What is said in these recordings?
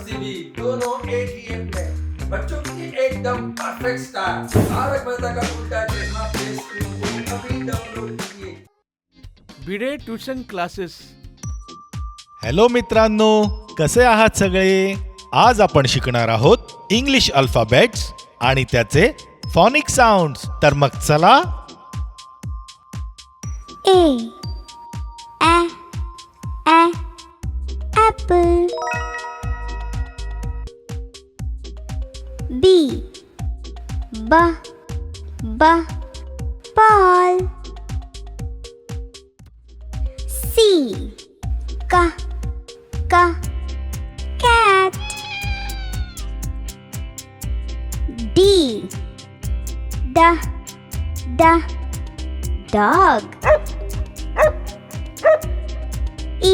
TV दोनों एक ही app में बच्चों की एकदम परफेक्ट स्टार तारक मेहता का उल्टा चश्मा प्ले स्टोर को अभी डाउनलोड कीजिए। Bhide tuition classes. हॅलो मित्रांनो, कसे आहात सगळे? आज आपण शिकणार आहोत इंग्लिश अल्फाबेट्स आणि त्याचे फॉनिक साऊंड्स. तर मग चला. A apple. B ball. C cat. D dog. E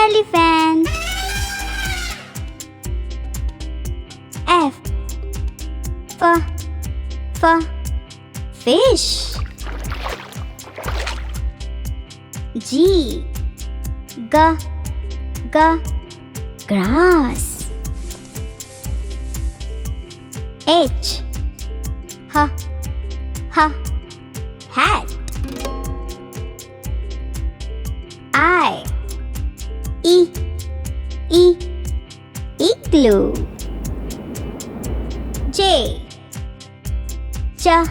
elephant. F fish. G grass. H hat. I igloo. J jug.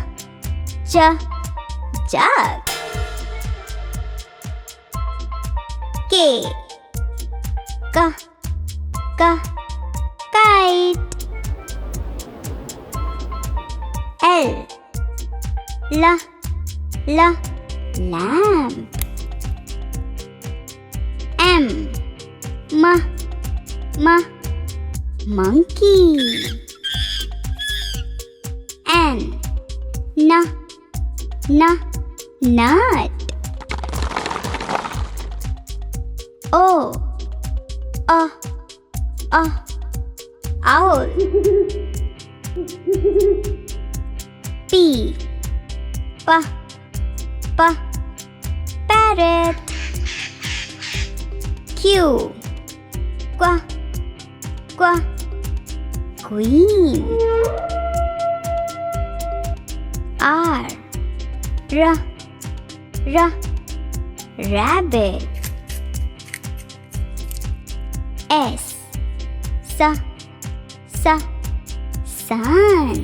K kite. L lamp. M monkey. N nut. O owl. P parrot. Q queen. R rabbit. S sun.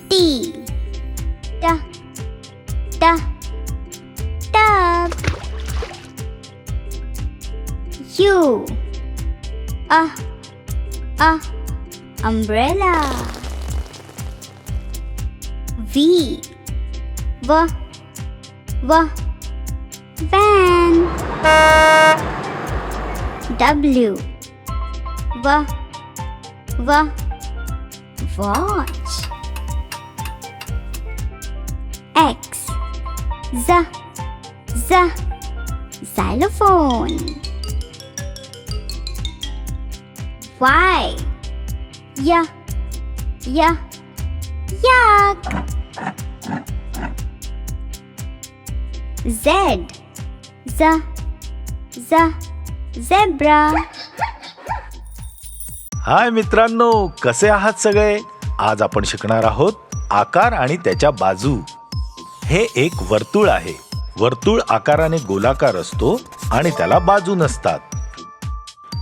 T tub. U umbrella. V van. W watch. X xylophone. Y yak. Z zebra. हाय मित्रांनो, कसे आहात सगळे? आज आपण शिकणार आहोत आकार आणि त्याच्या बाजू. हे एक वर्तुळ आहे. वर्तुळ आकाराने गोलाकार असतो आणि त्याला बाजू नसतात.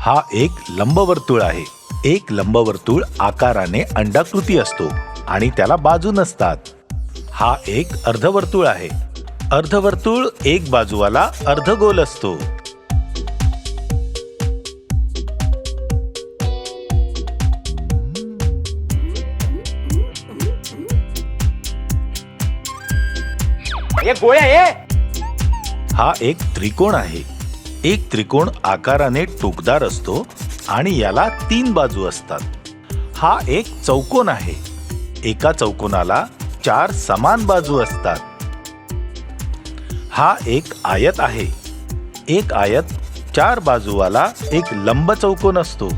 हा एक लंबवर्तुळ आहे. एक लंबवर्तुळ आकाराने अंडाकृती असतो आणि त्याला बाजू नसतात. हा एक अर्धवर्तुळ आहे. अर्धवर्तुळ एक बाजूवाला अर्धगोल असतो. हा एक त्रिकोण आहे. एक त्रिकोण आकाराने टोकदार असतो आणि याला 3 बाजू असतात. हा एक चौकोन आहे. एका चौकोनाला 4 समान बाजू असतात. हा एक आयत आहे. एक आयत 4 बाजूवाला एक लंब चौकोन असतो.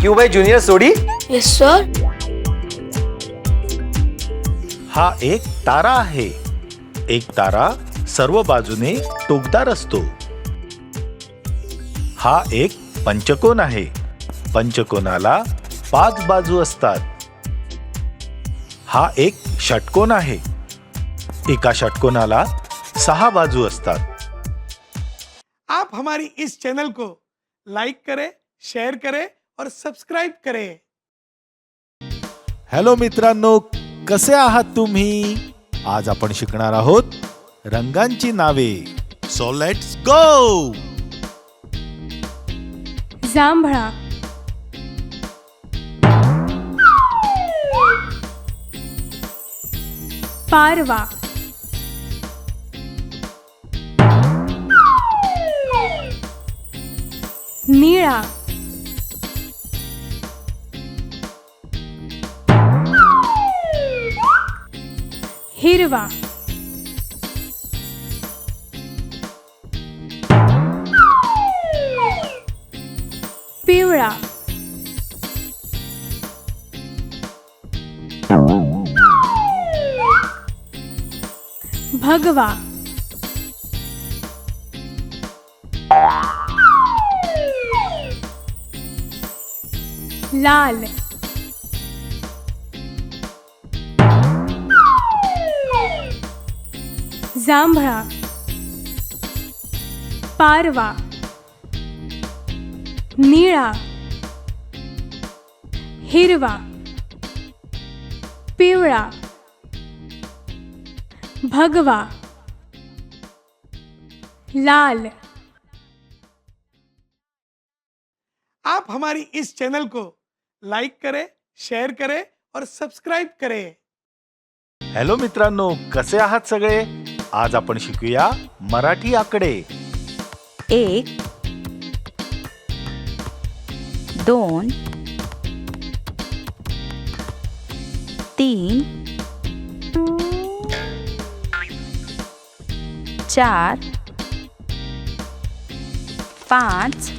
क्यों भाई जूनियर सोडी? Yes sir. हा एक तारा आहे. एक तारा सर्व बाजूने टोकदार असतो. हा एक पंचकोन आहे. पंचकोनाला 5 बाजू असतात. हा एक षटकोन आहे. एका षटकोनाला 6 बाजू असतात. आप हमारी इस चैनल को लाइक करें, शेयर करें और सब्सक्राइब करें. हॅलो मित्रांनो, कसे आहात तुम्ही? आज आपण शिकणार आहोत रंगांची नावे. So let's go. जांभळा, पारवा, निळा, हिरवा, पिवळा, भगवा, लाल, जांभळा, पारवा, निळा, हिरवा, पिवळा, भगवा, लाल. आप हमारी इस चैनल को लाइक करें, शेयर करें और सब्सक्राइब करें. हॅलो मित्रांनो, कसे आहात सगळे? आज आपण शिकूया मराठी आकडे. 1 2 3 4 5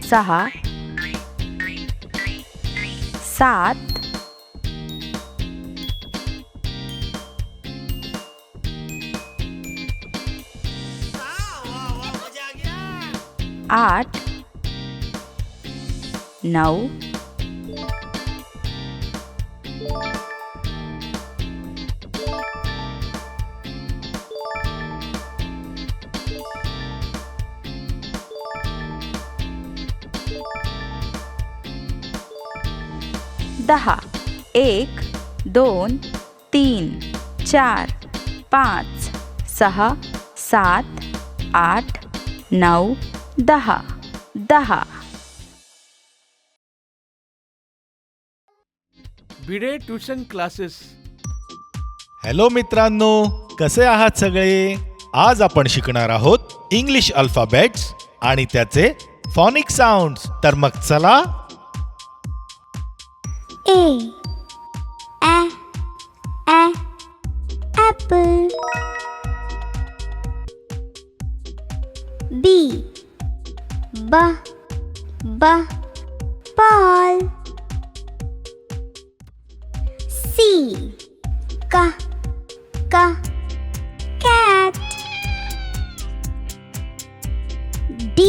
6 7 8 9 10 1 2 3 4 5 6 7 8 9 10 10. Bhide tuition classes. हॅलो मित्रांनो, कसे आहात सगळे? आज आपण शिकणार आहोत इंग्लिश अल्फाबेट्स आणि त्याचे फॉनिक साऊंड्स. तर मग चला. A apple. B ball. C cat. D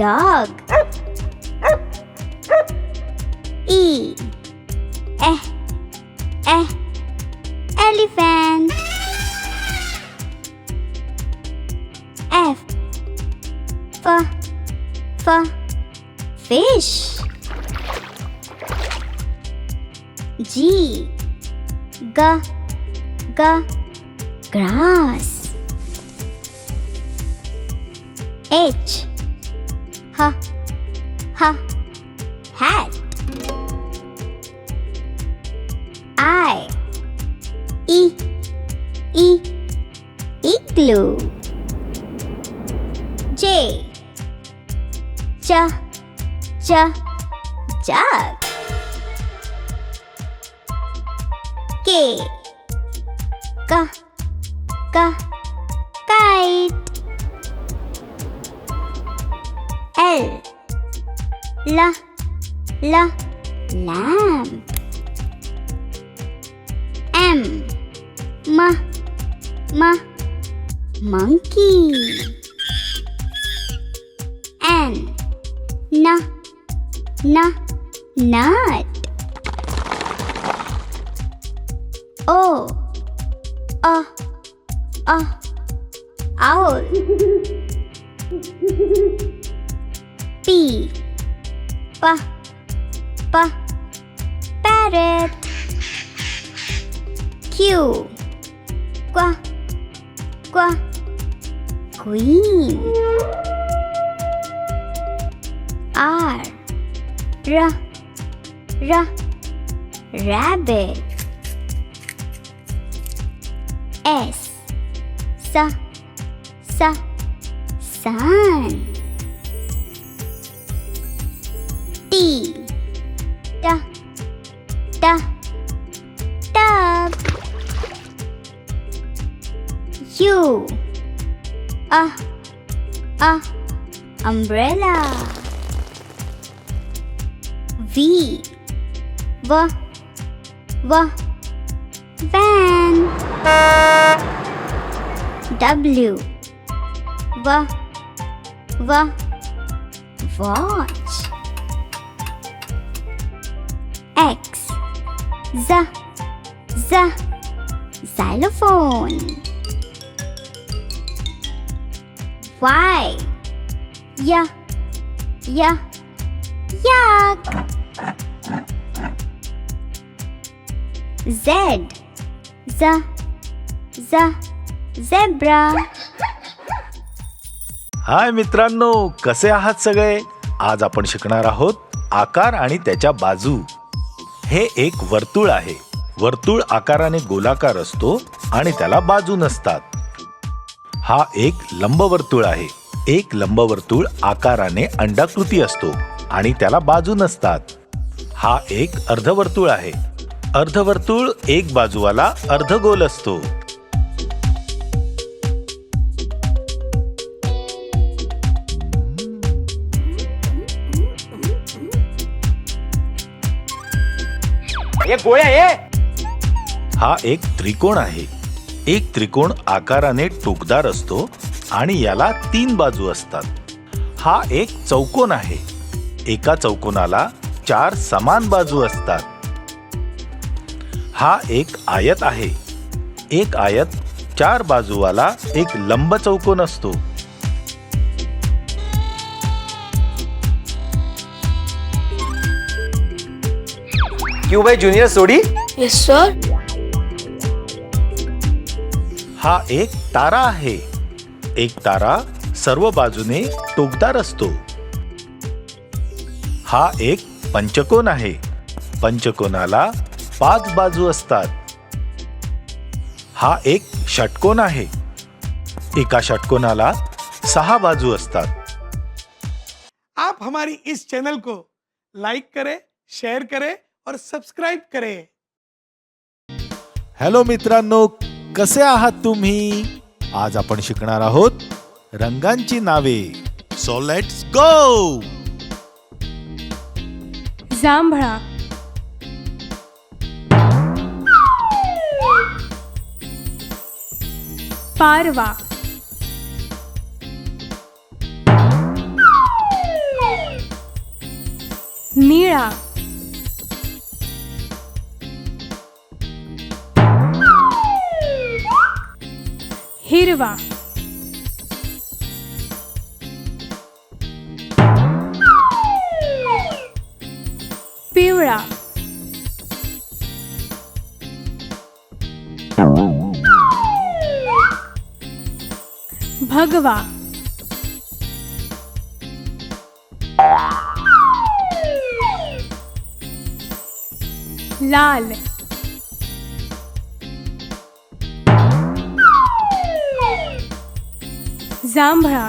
dog. E elephant. F fish. G grass. H hat. I igloo. J jug. K kite. L lamp. M monkey. N nut. O owl. P parrot. Q queen. R rabbit. S sun. T tub. U umbrella. V van. W watch. X xylophone. Y yak. Z zebra. हाय मित्रांनो, कसे आहात सगळे? आज आपण शिकणार आहोत आकार आणि त्याच्या बाजू. हे एक वर्तुळ आहे. वर्तुळ आकाराने गोलाकार असतो आणि त्याला बाजू नसतात. हा एक लंबवर्तुळ आहे. एक लंबवर्तुळ आकाराने अंडाकृती असतो आणि त्याला बाजू नसतात. हा एक अर्धवर्तुळ आहे. अर्धवर्तुळ एक बाजूवाला अर्धगोल असतो. हा एक त्रिकोण आहे. एक त्रिकोण आकाराने टोकदार असतो आणि याला 3 बाजू असतात. हा एक चौकोन आहे. एका चौकोनाला 4 समान बाजू असतात. हा एक आयत आहे. एक आयत 4 बाजूवाला एक लंब चौकोन असतो. क्यों भाई जूनियर सोडी? Yes sir. हा एक तारा आहे. एक तारा सर्व बाजूने टोकदार असतो. हा एक पंचकोन आहे. पंचकोनाला 5 बाजू असतात. हा एक षटकोन आहे. एका षटकोनाला 6 बाजू असतात. आप हमारी इस चैनल को लाइक करें, शेयर करें और सब्सक्राइब करें. हॅलो मित्रांनो, कसे आहात तुम्ही? आज आपण शिकणार आहोत रंगांची नावे. So let's go. जांभळा. पारवा. निळा. हिरवा. पिवळा. भगवा. लाल. जांभळा.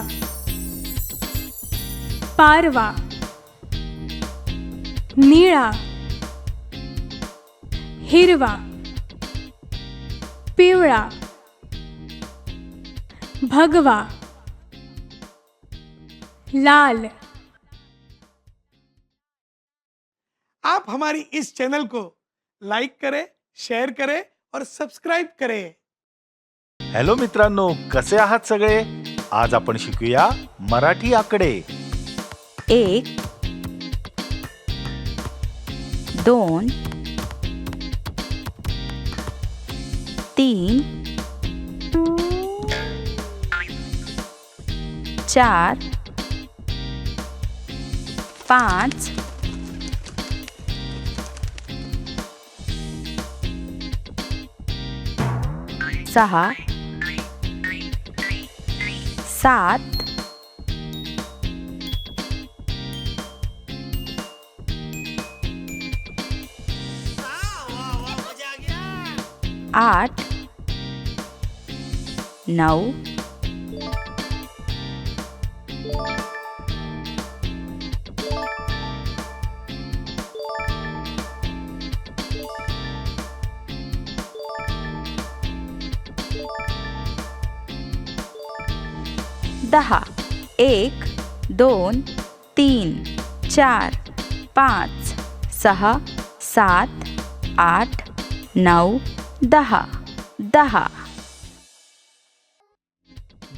पारवा. निळा. हिरवा. पिवळा. भगवा. लाल. आप हमारी इस चैनल को लाइक करें, शेअर करें और सबस्क्राईब करें. हॅलो मित्रांनो, कसे आहात सगळे? आज आपण शिकूया मराठी आकडे. 1 2 3 4 5 6 7 8 9 10 1 2 3 4 5 6 7 8 9 10 10.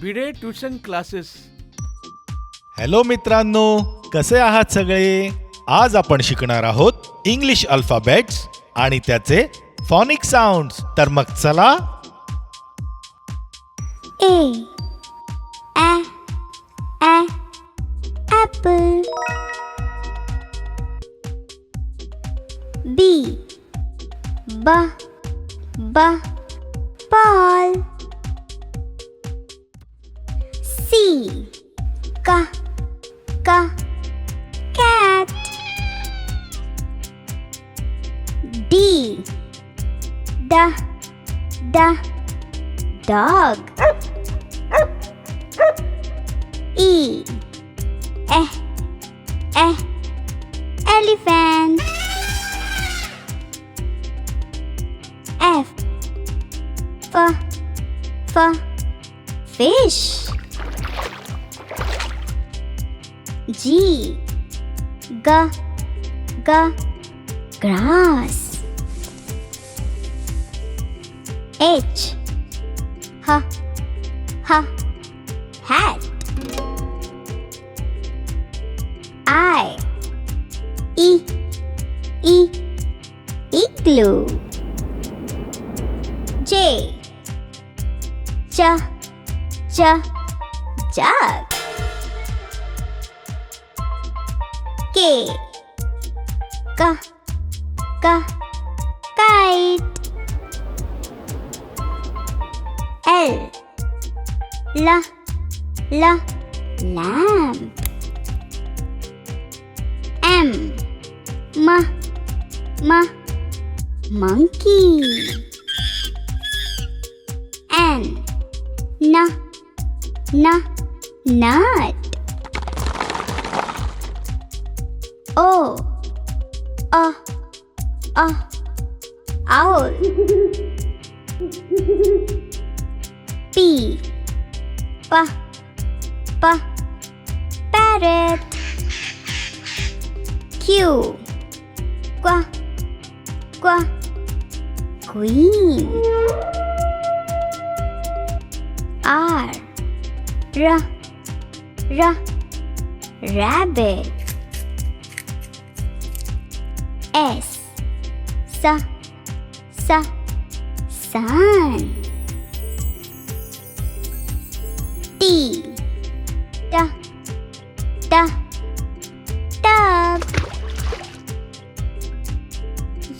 Bhide tuition classes. हॅलो मित्रांनो, कसे आहात सगळे? आज आपण शिकणार आहोत इंग्लिश अल्फाबेट्स आणि त्याचे फॉनिक साऊंड्स. तर मग चला. A apple. B ball. C cat. D dog. E elephant. F fish. G grass. H hat. I igloo. J jug. K kite. L lamp. M monkey. N nut. O owl. P parrot. Q queen. R rabbit. S sun. T tub.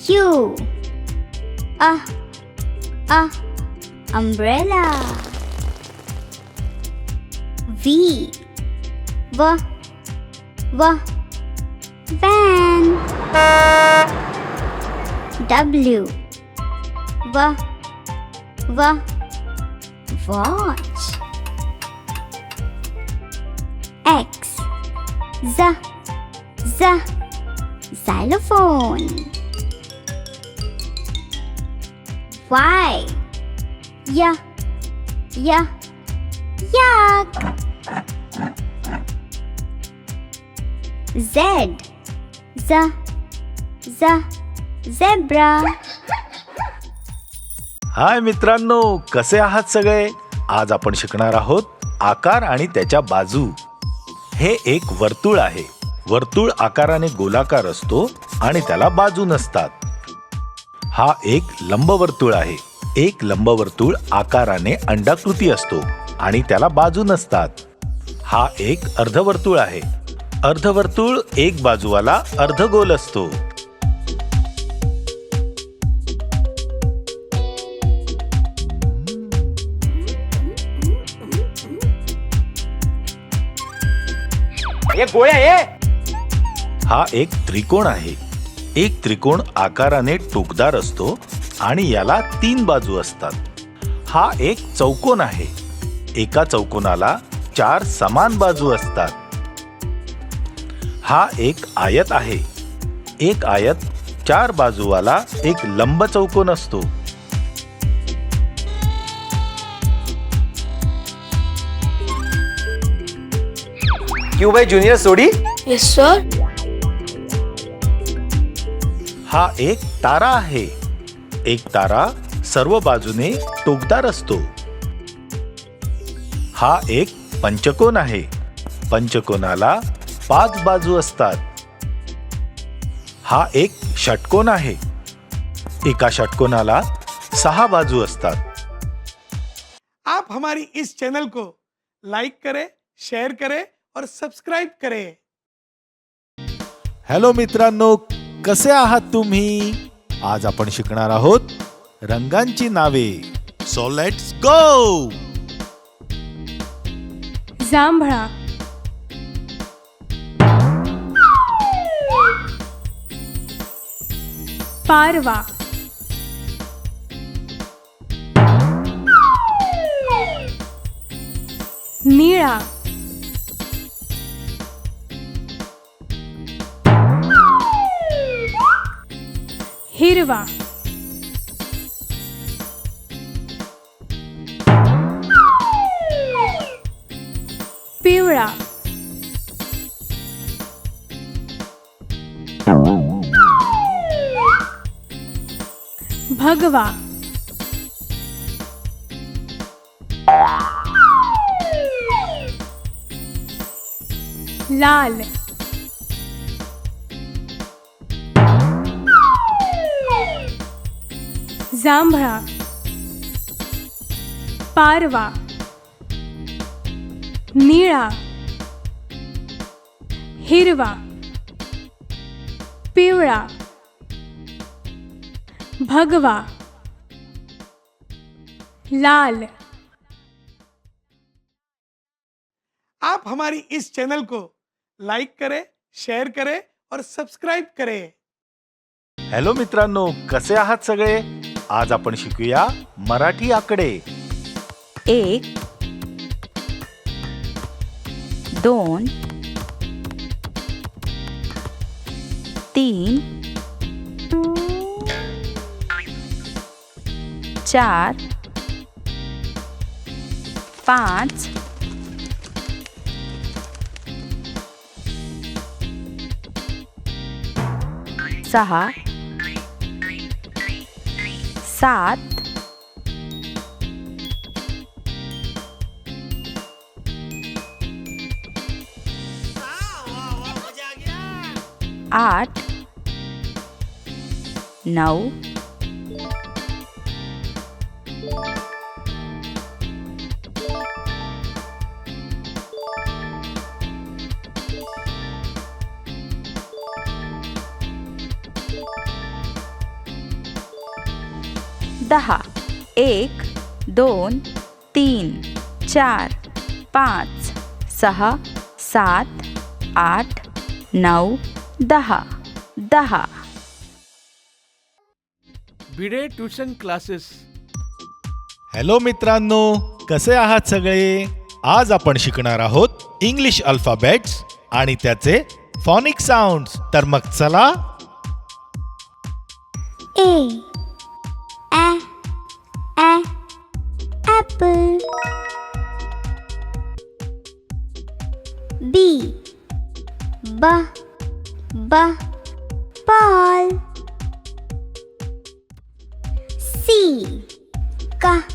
U umbrella. V van. W watch. X xylophone. Y yak. Z Zebra. हाय मित्रांनो, कसे आहात सगळे? आज आपण शिकणार आहोत आकार आणि त्याच्या बाजू. हे एक वर्तुळ आहे. वर्तुळ आकाराने गोलाकार असतो आणि त्याला बाजू नसतात. हा एक लंबवर्तुळ आहे. एक लंबवर्तुळ आकाराने अंडाकृती असतो आणि त्याला बाजू नसतात. हा एक अर्धवर्तुळ आहे. अर्धवर्तुळ एक बाजूवाला अर्धगोल असतो. ये गोळ्या ये. हा एक त्रिकोण आहे. एक त्रिकोण आकाराने टोकदार असतो आणि याला 3 बाजू असतात. हा एक चौकोन आहे. एका चौकोनाला 4 समान बाजू असतात. हा एक आयत आहे. एक आयत 4 बाजूवाला एक लंब चौकोन असतो. क्यों भाई जूनियर सोडी? Yes sir. हा एक तारा आहे. एक तारा सर्व बाजूने टोकदार असतो. हा एक पंचकोन आहे. पंचकोनाला 5 बाजू असतात. हा एक षटकोन आहे. एका षटकोनाला 6 बाजू असतात. आप हमारी इस चैनल को लाइक करें, शेयर करें और सब्सक्राइब करें. हॅलो मित्रांनो, कसे आहात तुम्ही? आज आपण शिकणार आहोत रंगांची नावे. So let's go. जांभळा, पारवा, निळा, हिरवा, पिवळा, भगवा, लाल, जांभळा, पारवा, निळा, हिरवा, पिवळा, भगवा, लाल. आप हमारी इस चैनल को लाइक करें, शेयर करें और सब्सक्राइब करें. हॅलो मित्रांनो, कसे आहात सगळे? आज आपण शिकूया मराठी आकडे. 1 2 3 4 5 6 7 8 9 10. 1 2 3 4 5 6 7 8 9 10. 10. Bhide tuition classes. हॅलो मित्रांनो, कसे आहात सगळे? आज आपण शिकणार आहोत इंग्लिश अल्फाबेट्स आणि त्याचे फॉनिक साऊंड्स. तर मग चला. A apple. B ball. C. Cat.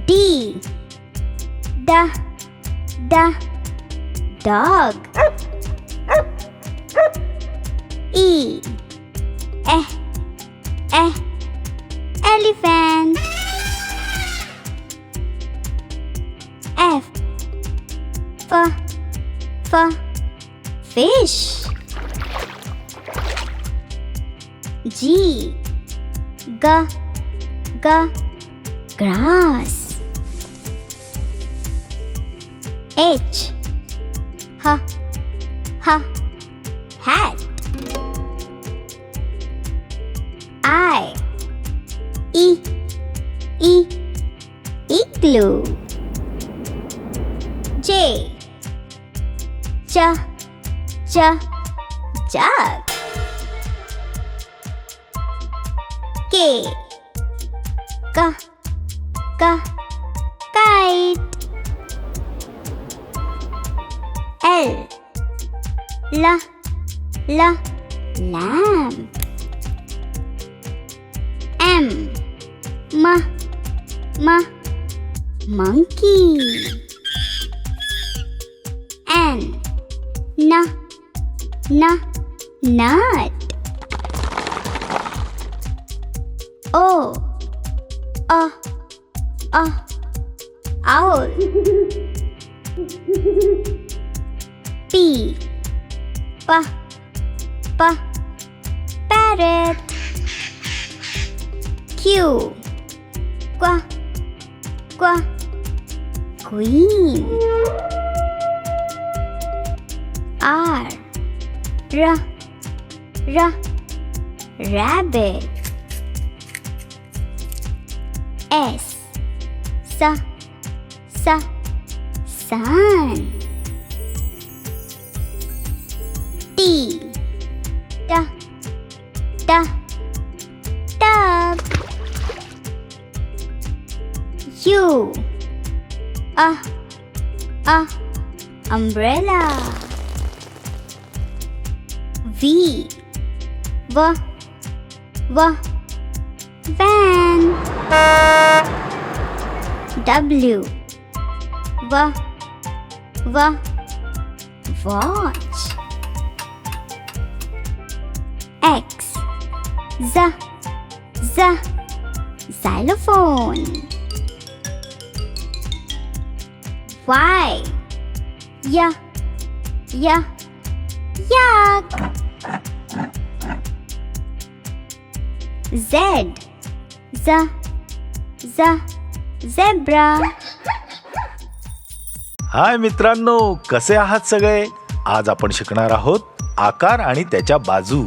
D. Dog. E. Elephant. F. Fish. G. Grass. H. Hat. I. Igloo. J. Jug. K. Kite. L. Lamp. M. Monkey. N. Nut. O. Owl. P. Parrot. Q. Queen. R. Rabbit. S. Sun. T. Tub. U. Umbrella. V. Van. W. Watch. X. Xylophone. Y. Yak. Z. Zebra. हाय मित्रांनो, कसे आहात सगळे? आज आपण शिकणार आहोत आकार आणि त्याच्या बाजू.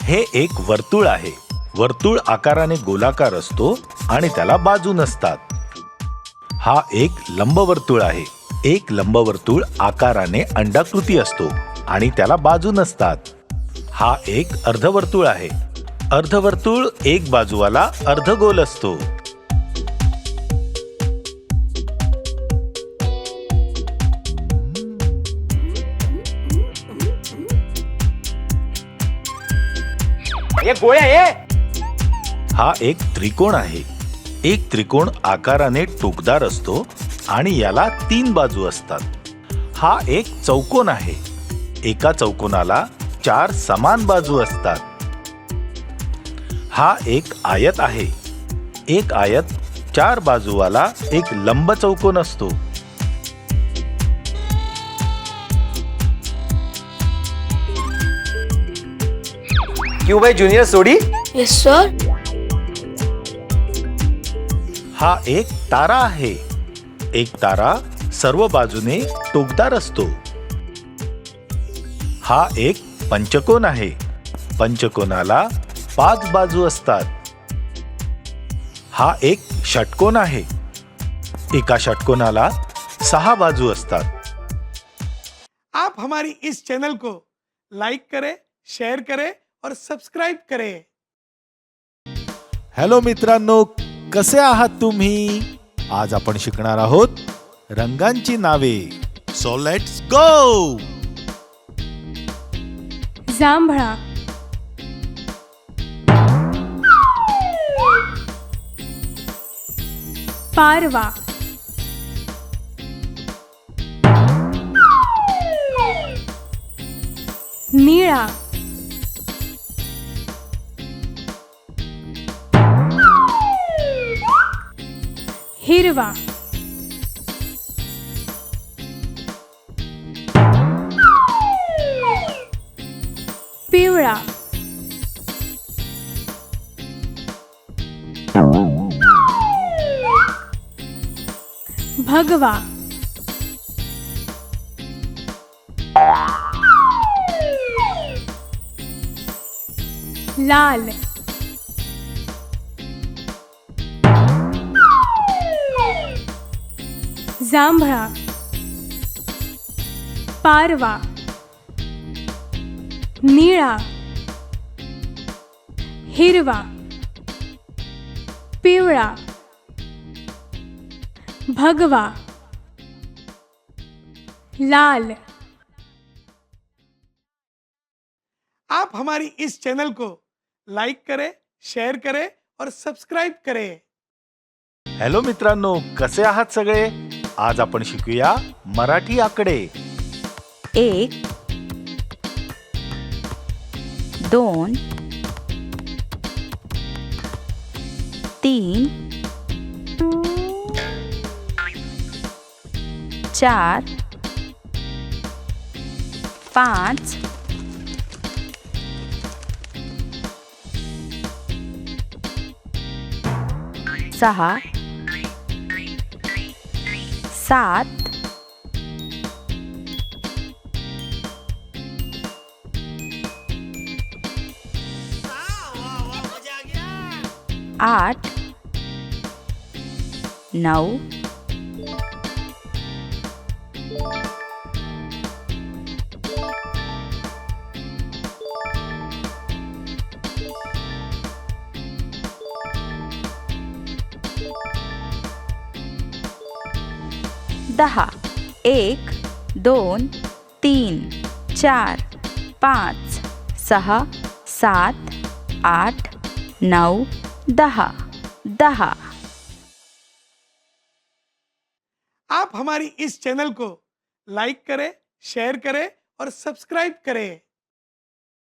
हे एक वर्तुळ आहे. वर्तुळ आकाराने गोलाकार असतो आणि त्याला बाजू नसतात. हा एक लंबवर्तुळ आहे. एक लंबवर्तुळ आकाराने अंडाकृती असतो आणि त्याला बाजू नसतात. हा एक अर्धवर्तुळ आहे. अर्धवर्तुळ एक बाजूवाला अर्धगोल असतो. ये गोळ्या ये. हा एक त्रिकोण आहे. एक त्रिकोण आकाराने टोकदार असतो आणि याला 3 बाजू असतात. हा एक चौकोन आहे. एका चौकोनाला 4 समान बाजू असतात. हा एक आयत आहे. एक आयत 4 बाजूवाला एक लंब चौकोन असतो. क्यों भाई जूनियर सोडी? Yes, sir. हा एक तारा आहे. एक तारा सर्व बाजूने टोकदार असतो. हा एक पंचकोन आहे. पंचकोनाला 5 बाजू असतात. हा एक षटकोन आहे. एका षटकोनाला 6 बाजू असतात. आप हमारी इस चैनल को लाइक करें, शेयर करें और सब्सक्राइब करें. हॅलो मित्रांनो, कसे आहात तुम्ही? आज आपण शिकणार आहोत रंगांची नावे. So let's go. जांभळा, पारवा, निळा, हिरवा, पिवळा, भगवा, लाल, जांभळा, पारवा, निळा, हिरवा, पिवळा, भगवा, लाल. आप हमारी इस चैनल को लाइक करें, शेयर करें और सब्सक्राइब करें. हॅलो मित्रांनो, कसे आहात सगळे. आज आपण शिकूया मराठी आकडे. 1 2 3 4 5 6 7 8 9 10. 1 2 3 4 5 6 7 8 9 10. 10. आप हमारी इस चैनल को लाइक करें, शेयर करें और सब्सक्राइब करें.